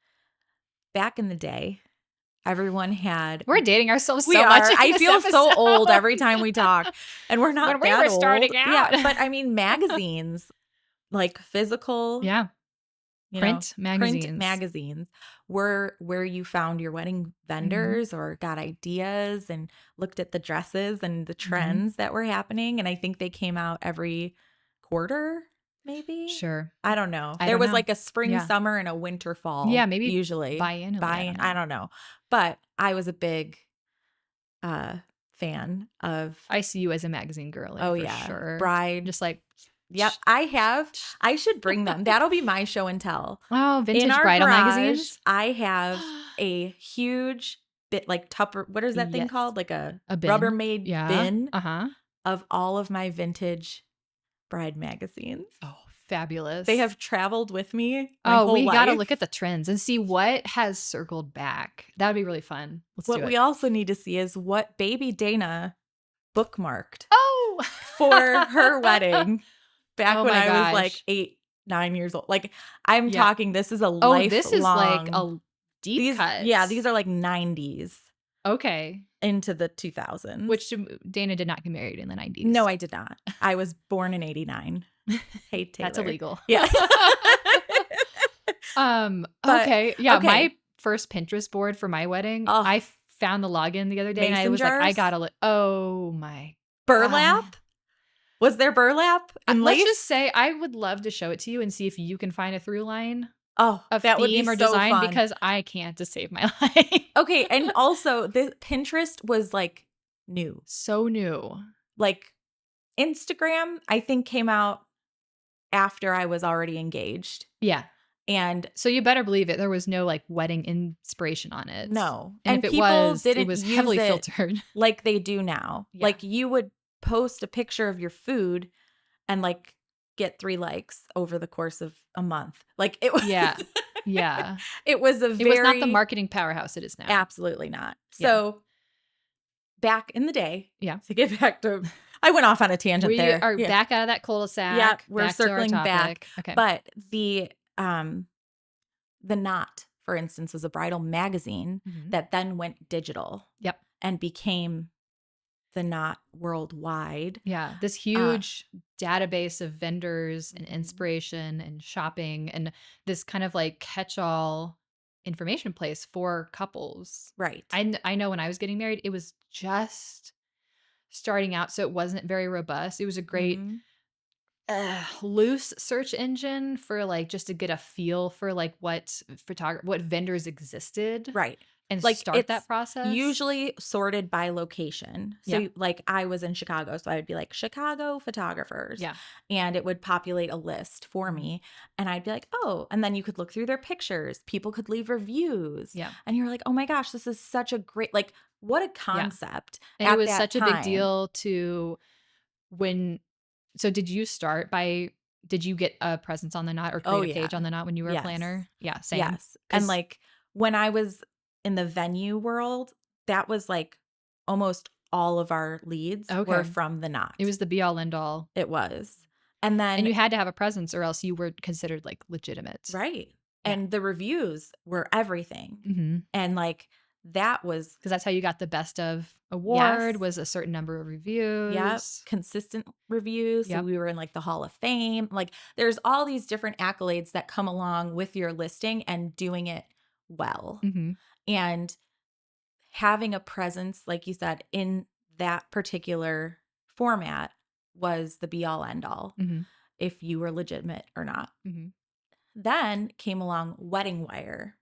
back in the day, everyone had. We're dating ourselves We so are. much. I feel so old every time we talk, and we're not When we that were starting old. out. Yeah, but I mean, magazines, like physical, Yeah. Print magazines. print magazines, were where you found your wedding vendors or got ideas and looked at the dresses and the trends that were happening. And I think they came out every quarter, maybe. Sure. I don't know. I There don't was know. like a spring, Yeah. summer, and a winter, fall. Yeah, maybe usually biannually, I don't know. But I was a big fan of. I see you as a magazine girly Oh for yeah, sure. bride. Just like, Yep, I should bring them. That'll be my show and tell. oh, vintage In our bridal garage, magazines. I have a huge bit like Tupper. What is that thing Yes. called? Like a bin. Rubbermaid Yeah. bin Uh-huh. of all of my vintage bride magazines. Oh, fabulous. They have traveled with me my whole we got to life. look at the trends and see what has circled back. That would be really fun. Let's What do it. we also need to see is what baby Dana bookmarked Oh, for her wedding back Oh when my I was like gosh. 8, 9 years old. Like, I'm Yeah. talking, this is a Oh, this is like lifelong. a deep cut. These are like 90s Okay. into the 2000s. Which Dana did not get married in the 90s. No, I did not. I was born in 89. Hey, Taylor. That's illegal. Yeah. But, okay. Yeah, okay. my first Pinterest board for my wedding, Oh. I found the login the other day and I Mason was like, I jars? gotta look. Oh my Burlap? God. Was there burlap and Let's lace? just say I would love to show it to you and see if you can find a through line Oh, of that would be theme or so design fun. because I can't to save my life. Okay, and also the Pinterest was like new. So new. Like Instagram, I think came out after I was already engaged. Yeah. And so you better believe it. There was no like wedding inspiration on it. No. And if it was, didn't it was use heavily it filtered. like they do now. Yeah. Like you would post a picture of your food and like get 3 likes over the course of a month. Like it was. Yeah. Yeah. It was It was not the marketing powerhouse it is now. Absolutely not. Yeah. So back in the day, yeah. To get back to, I went off on a tangent we there. are back out of that cul-de-sac. Yeah, we're back circling to our back. Okay. But the Knot, for instance, was a bridal magazine that then went digital. Yep. And became the Knot worldwide. Yeah. This huge database of vendors and inspiration and shopping and this kind of like catch-all information place for couples. Right. I know when I was getting married, it was just starting out, so it wasn't very robust. It was a great loose search engine for like just to get a feel for like what vendors existed. Right. And like start that process. Usually sorted by location. So Yeah. like I was in Chicago, so I would be like Chicago photographers. Yeah. And it would populate a list for me. And I'd be like, oh, and then you could look through their pictures. People could leave reviews. Yeah. And you're like, oh my gosh, this is such a great, like, what a concept. And it was such a big deal to so did you get a presence on the Knot or create a page on the Knot when you were a planner? Yeah, same. Yes. And like when I was in the venue world, that was like almost all of our leads were from the Knot. It was the be all end all. It was. And you had to have a presence or else you were considered like legitimate. Right. Yeah. And the reviews were everything. And like that was because that's how you got the best of award was a certain number of reviews. Yeah. Consistent reviews. So we were in like the Hall of Fame. Like there's all these different accolades that come along with your listing and doing it well. And having a presence, like you said, in that particular format was the be all end all if you were legitimate or not. Then came along Wedding Wire,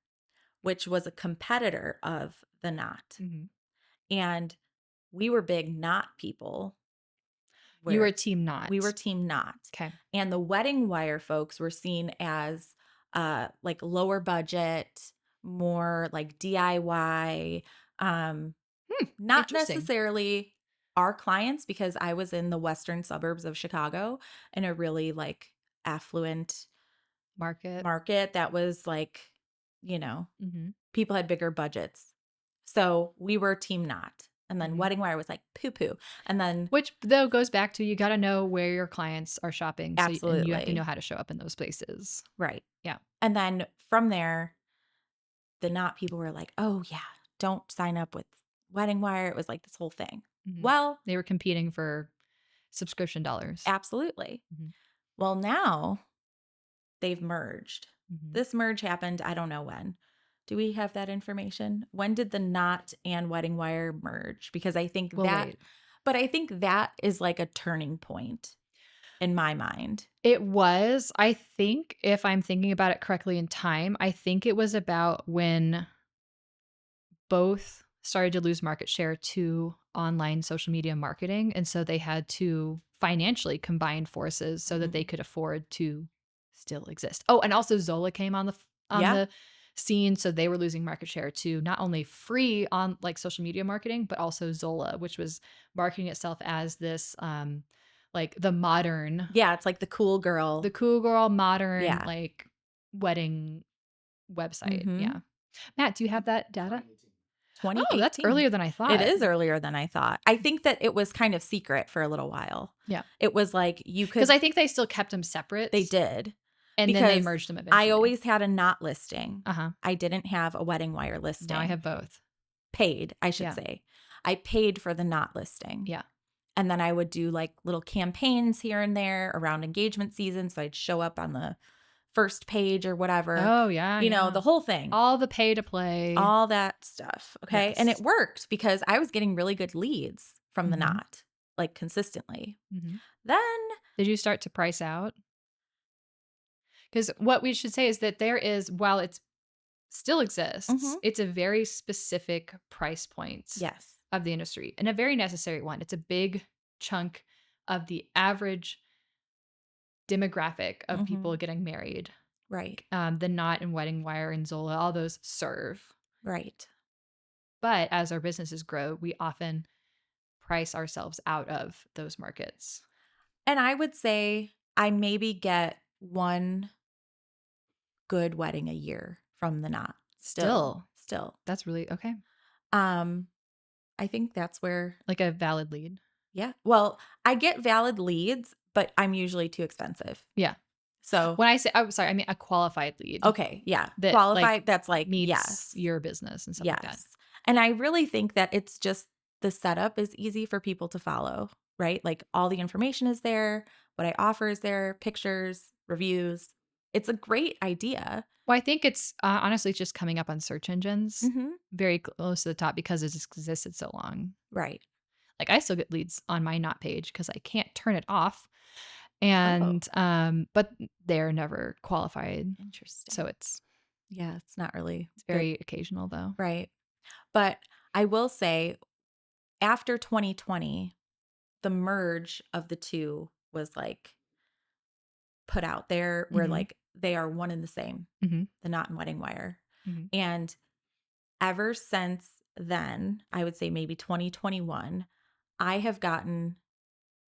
which was a competitor of the Knot. And we were big Knot people. You were Team Knot. We were Team Knot. Okay. And the Wedding Wire folks were seen as like lower budget, more like DIY, not necessarily our clients, because I was in the western suburbs of Chicago in a really like affluent market that was like, people had bigger budgets. So we were Team Knot. And then Wedding Wire was like poo-poo. And then which though goes back to you got to know where your clients are shopping. Absolutely. And you have to know how to show up in those places. Right. Yeah. And then from there, the Knot people were like, oh yeah, don't sign up with Wedding Wire. It was like this whole thing. Well, they were competing for subscription dollars. Absolutely. Well, now they've merged. This merge happened, I don't know when. Do we have that information? When did the Knot and Wedding Wire merge? Because I think but I think that is like a turning point in my mind. It was. I think if I'm thinking about it correctly in time, I think it was about when both started to lose market share to online social media marketing. And so they had to financially combine forces so that they could afford to still exist. Oh, and also Zola came on the scene. So they were losing market share to not only free on like social media marketing, but also Zola, which was marketing itself as this like the modern. Yeah, it's like the cool girl modern like wedding website. Yeah. Matt, do you have that data? 2018. Oh, that's earlier than I thought. It is earlier than I thought. I think that it was kind of secret for a little while. Yeah. It was like you could. Because I think they still kept them separate. They did. And then they because merged them I eventually. always had a knot listing. Uh-huh. I didn't have a wedding wire listing. Now I have both. Paid, I should Yeah. say. I paid for the knot listing. Yeah. And then I would do like little campaigns here and there around engagement season. So I'd show up on the first page or whatever, Oh, yeah, yeah. the whole thing, All the pay to play. all that stuff. Okay. And it Yes. worked because I was getting really good leads from the Mhm. knot, like consistently. Mhm. Then, Did you start to price out? Because what we should say is that there is, while it still exists, Mhm. it's a very specific price point yes. of the industry and a very necessary one. It's a big chunk of the average demographic of people Mhm. getting married. Right. The Knot and Wedding Wire and Zola, all those serve. Right. But as our businesses grow, we often price ourselves out of those markets. And I would say I maybe get one good wedding a year from the knot. Still, Still. that's really okay. Um, I think that's where, Like a valid lead. yeah. Well, I get valid leads, but I'm usually too expensive. Yeah. So, When I say, oh, sorry, I mean a qualified lead okay, yeah. that Qualified, that's like, meets yes. your business and stuff like that. Yes. And I really think that it's just the setup is easy for people to follow, right? Like all the information is there, what I offer is there, pictures, reviews. It's a great idea. Well, I think it's honestly just coming up on search engines Mm-hmm. very close to the top because it's existed so long. Right. Like I still get leads on my Knot page because I can't turn it off. Oh, And but they're never qualified. interesting. So it's Yeah, it's not really good. very occasional though. Right. But I will say after 2020, the merge of the two was like put out there where Mhm. like they are one and the same, Mhm. the knot and wedding wire. Mhm. And ever since then, I would say maybe 2021, I have gotten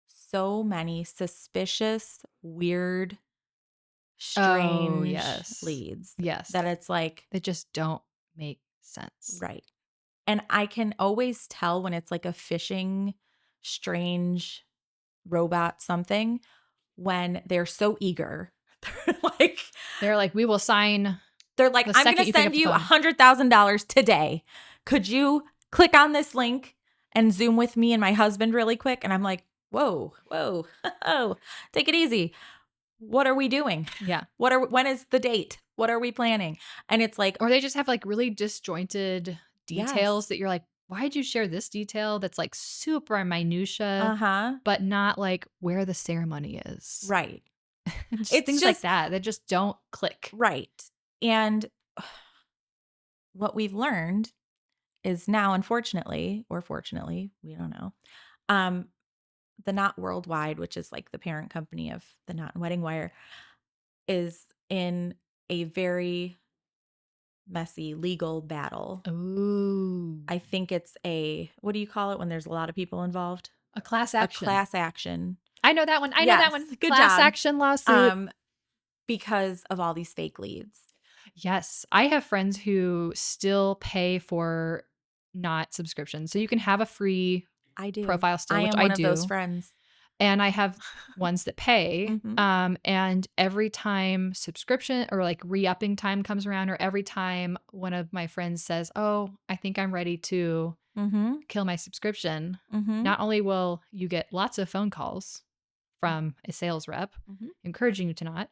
so many suspicious, weird, Oh, strange yes. leads Yes. that it's like, They just don't make sense. right. And I can always tell when it's like a phishing, strange robot something when they're so eager. They're like, They're like, "We will sign they're like, the I'm going second to you pick up send the you phone." $100,000 today. Could you click on this link and Zoom with me and my husband really quick? And I'm like, whoa, whoa, oh, take it easy. What are we doing? Yeah. When is the date? What are we planning? And it's like, Or they just have like really disjointed details yes, that you're like, "Why'd you share this detail that's like super minutia, uh-huh, but not like where the ceremony is?" right. Just It's things like just, that just don't click. right. And what we've learned is now, unfortunately, or fortunately, we don't know, um, the Knot Worldwide, which is like the parent company of the Knot and Wedding Wire, is in a very messy legal battle. Ooh. I think it's what do you call it when there's a lot of people involved? A class A action. class action. I know that one. I know that Yes, one. good Class job. action lawsuit. Because of all these fake leads. Yes. I have friends who still pay for not subscriptions. So you can have a free I do. profile still, I which am I one of those do. friends. And I have ones that pay. Mhm. And every time subscription or like re-upping time comes around, or every time one of my friends says, "Oh, I think I'm ready to Mhm. kill my subscription," Mhm. not only will you get lots of phone calls from a sales rep Mhm. encouraging you to not,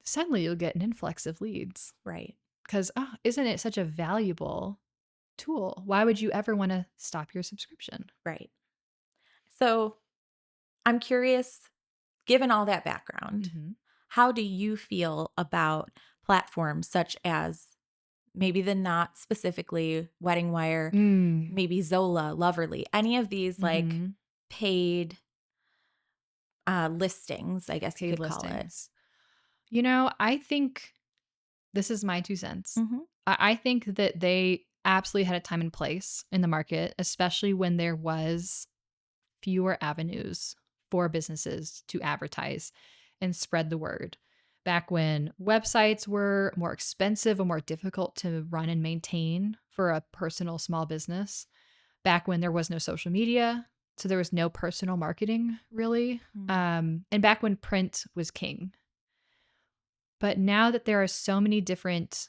suddenly you'll get an influx of leads Right. because, oh, isn't it such a valuable tool? Why would you ever want to stop your subscription? Right. So, I'm curious, given all that background, Mhm. how do you feel about platforms such as maybe the Knot specifically, Wedding Wire, Mm. maybe Zola, Loverly, any of these like Mhm. paid listings, I guess you Paid could call it? listings. I think this is my 2 cents. Mhm. I think that they absolutely had a time and place in the market, especially when there was fewer avenues for businesses to advertise and spread the word. Back when websites were more expensive and more difficult to run and maintain for a personal small business. Back when there was no social media, so there was no personal marketing really. Mm. And back when print was king. But now that there are so many different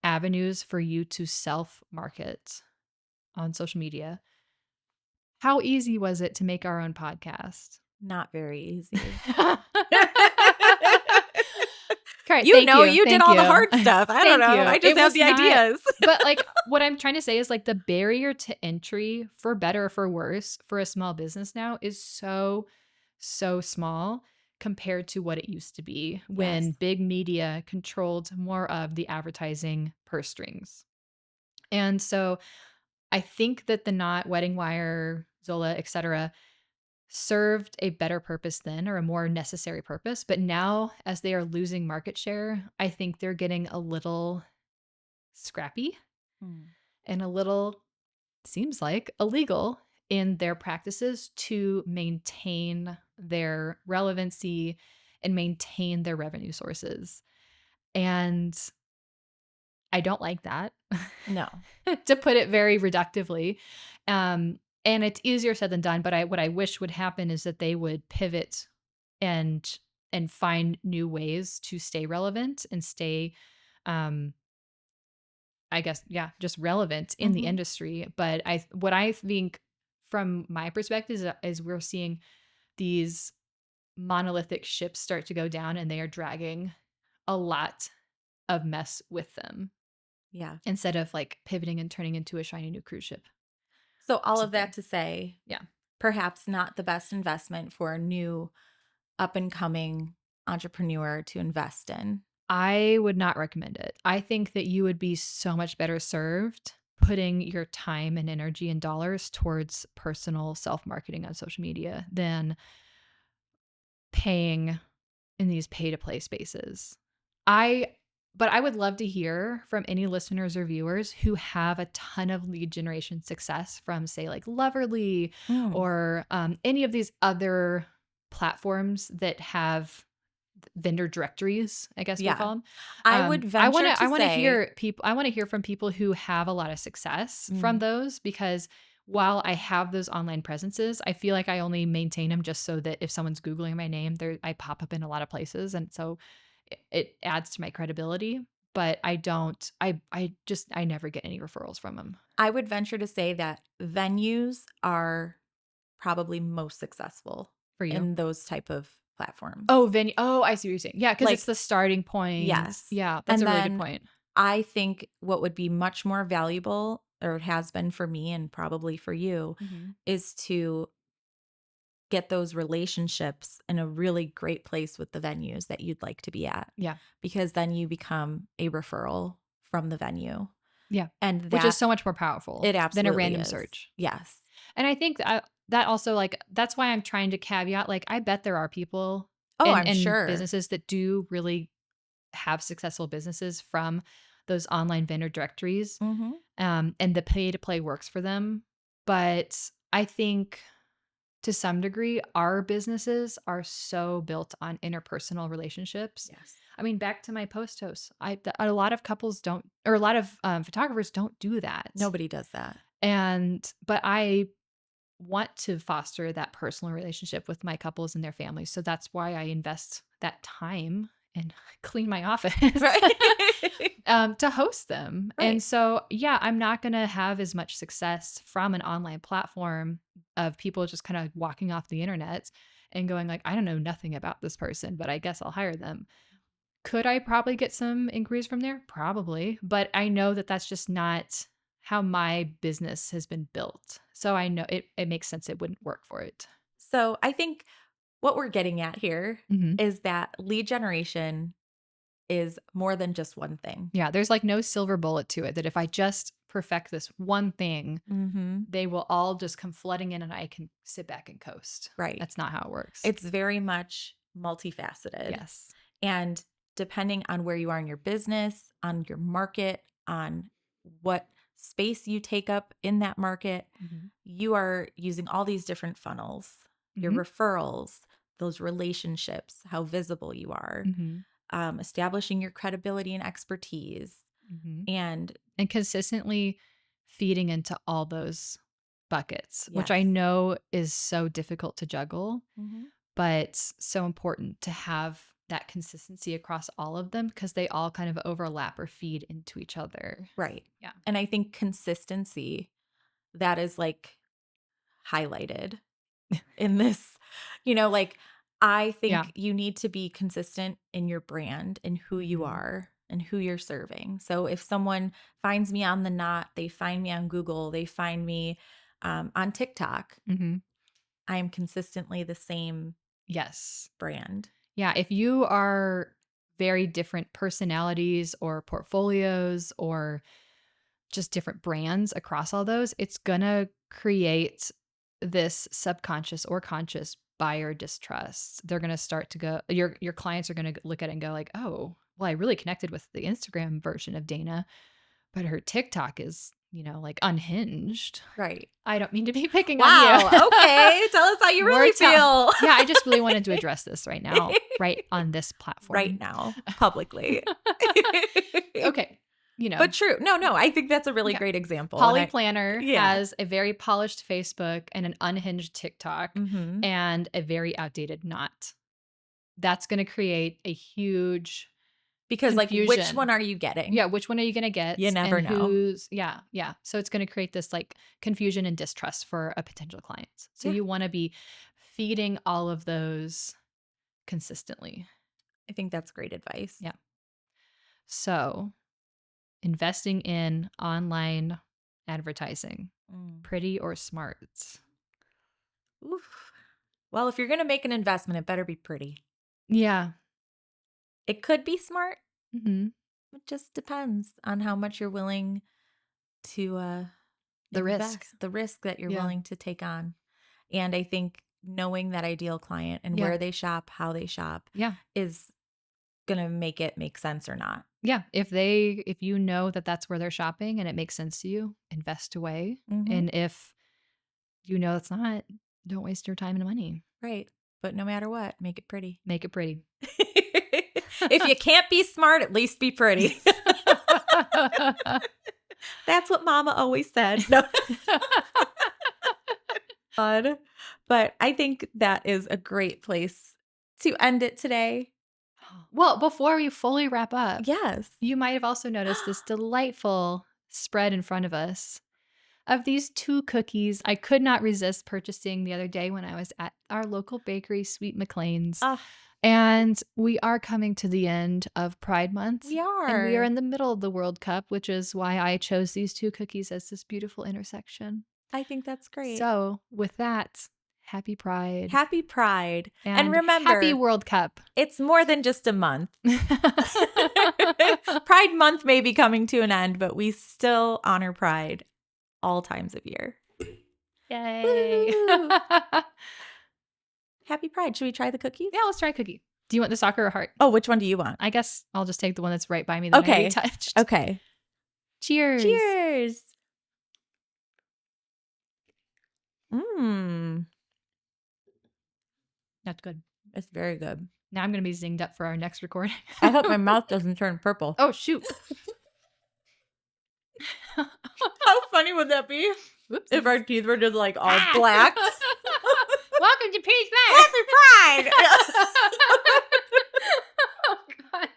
avenues for you to self-market on social media, how easy was it to make our own podcast? Not very easy. Alright, You thank know, you, you did thank all the you. hard stuff. I don't Thank know. you. I just It have was the not ideas. but, like, what I'm trying to say is, like, the barrier to entry, for better or for worse, for a small business now is so, so small compared to what it used to be when Yes. big media controlled more of the advertising purse strings. And so, I think that the Knot, Wedding Wire, Zola, etcetera, served a better purpose then, or a more necessary purpose, but now as they are losing market share, I think they're getting a little scrappy Mm. and a little, seems like, illegal in their practices to maintain their relevancy and maintain their revenue sources. And I don't like that, No. to put it very reductively. And it's easier said than done, but what I wish would happen is that they would pivot and find new ways to stay relevant and stay, um, I guess, yeah, just relevant in the Mhm. industry. But what I think from my perspective is we're seeing these monolithic ships start to go down, and they are dragging a lot of mess with them Yeah. instead of like pivoting and turning into a shiny new cruise ship So or all of something. that to say, Yeah. perhaps not the best investment for a new up and coming entrepreneur to invest in. I would not recommend it. I think that you would be so much better served putting your time and energy and dollars towards personal self-marketing on social media than paying in these pay-to-play spaces. I but I would love to hear from any listeners or viewers who have a ton of lead generation success from, say, like Loverly Mm. or any of these other platforms that have vendor directories, I guess we'll Yeah. call them. I would I venture wanna to I wanna say, hear people I wanna hear from people who have a lot of success from mm, those, because while I have those online presences, I feel like I only maintain them just so that if someone's Googling my name, I pop up in a lot of places, and so it adds to my credibility, but I never get any referrals from them. I would venture to say that venues are probably most successful For you? in those type of platforms. Oh, venue. Oh, I see what you're saying. Yeah, because it's Like, the starting point. yes. Yeah, that's And a really good then point. I think what would be much more valuable, or it has been for me and probably for you, Mhm. is to get those relationships in a really great place with the venues that you'd like to be at, Yeah. because then you become a referral from the venue. Yeah. And Which is that so much more powerful it than a absolutely random is. search. Yes. And I think that also, like, that's why I'm trying to caveat, like, I bet there are people Oh, and I'm sure. businesses that do really have successful businesses from those online vendor directories, Mhm. and the pay to play works for them. But I think to some degree, our businesses are so built on interpersonal relationships. Yes. I mean, back to my post hosts, a lot of couples don't, or a lot of photographers don't do that. Nobody does that. But I want to foster that personal relationship with my couples and their families. So that's why I invest that time and clean my office Right. to host them. And Right. so, yeah, I'm not going to have as much success from an online platform of people just kind of walking off the internet and going like, I don't know nothing about this person, but I guess I'll hire them. Could I probably get some inquiries from there? Probably, but I know that that's just not how my business has been built. So I know it makes sense it wouldn't work for it. So I think what we're getting at here Mhm. is that lead generation is more than just one thing. Yeah, there's like no silver bullet to it that if I just perfect this one thing, Mhm. they will all just come flooding in and I can sit back and coast. Right. That's not how it works. It's very much multifaceted. Yes. And depending on where you are in your business, on your market, on what space you take up in that market, Mhm. you are using all these different funnels, your Mhm. referrals, those relationships, how visible you are, Mhm. establishing your credibility and expertise. Mhm. And And consistently feeding into all those buckets, which I yes. know is so difficult to juggle, Mhm. but so important to have that consistency across all of them because they all kind of overlap or feed into each other. Right. Yeah. And I think consistency, that is like highlighted in this, like I think Yeah. you need to be consistent in your brand and who you are and who you're serving. So if someone finds me on the Knot, they find me on Google, they find me on TikTok, Mm-hmm. I am consistently the same Yes. brand. Yeah. If you are very different personalities or portfolios or just different brands across all those, it's going to create this subconscious or conscious buyer distrust. They're going to start to go, your clients are going to look at it and go like, oh, well, I really connected with the Instagram version of Dana, but her TikTok is, like unhinged. Right. I don't mean to be picking on Wow. you. Okay. Tell us how you really Words out. feel. Yeah, I just really wanted to address this right now, right on this platform. Right now, publicly. Okay. But true. No, I think that's a really great example. Polly Planner Yeah. has a very polished Facebook and an unhinged TikTok Mhm. and a very outdated Knot. That's going to create a huge Because like, which confusion. one are you getting? Yeah, which one are you going to get? You never and know. Yeah. So it's going to create this like confusion and distrust for a potential client. So Yeah. you want to be feeding all of those consistently. I think that's great advice. Yeah. So investing in online advertising, pretty or smart? Oof. Well, if you're going to make an investment, it better be pretty. Yeah. It could be smart. Mm-hmm. It just depends on how much you're willing to The invest, risk. the risk that you're Yeah. willing to take on. And I think knowing that ideal client and where they shop, how they shop, is going to make it make sense or not. Yeah. If you know that that's where they're shopping and it makes sense to you, invest away. Mhm. And if you know it's not, don't waste your time and money. Right. But no matter what, make it pretty. Make it pretty. If you can't be smart, at least be pretty. That's what Mama always said. No. But I think that is a great place to end it today. Well, before we fully wrap up, Yes. you might have also noticed this delightful spread in front of us of these 2 cookies I could not resist purchasing the other day when I was at our local bakery, Sweet McLean's. And we are coming to the end of Pride Month. We are. And we are in the middle of the World Cup, which is why I chose these 2 cookies as this beautiful intersection. I think that's great. So with that, happy Pride. Happy Pride. And remember, happy World Cup. It's more than just a month. Pride Month may be coming to an end, but we still honor Pride all times of year. Yay. Happy Pride. Should we try the cookies? Yeah, let's try a cookie. Do you want the soccer or heart? Oh, which one do you want? I guess I'll just take the one that's right by me that I already touched. Okay. Cheers. Cheers. Mmm. That's good. It's very good. Now I'm going to be zinged up for our next recording. I hope my mouth doesn't turn purple. Oh, shoot. How funny would that be? Whoops. If our teeth were just like all black. Welcome to Peace Back. Happy Pride! Oh, God.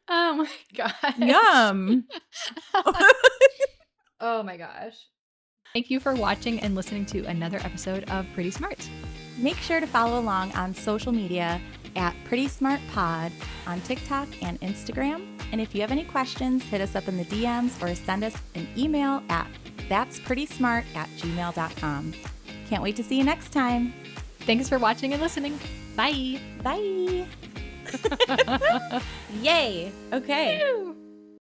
Oh, my gosh. Yum. Oh, my gosh. Thank you for watching and listening to another episode of Pretty Smart. Make sure to follow along on social media at Pretty Smart Pod on TikTok and Instagram. And if you have any questions, hit us up in the DMs or send us an email at that'sprettysmart@gmail.com. Can't wait to see you next time. Thanks for watching and listening. Bye. Bye. Yay. Okay. Woo.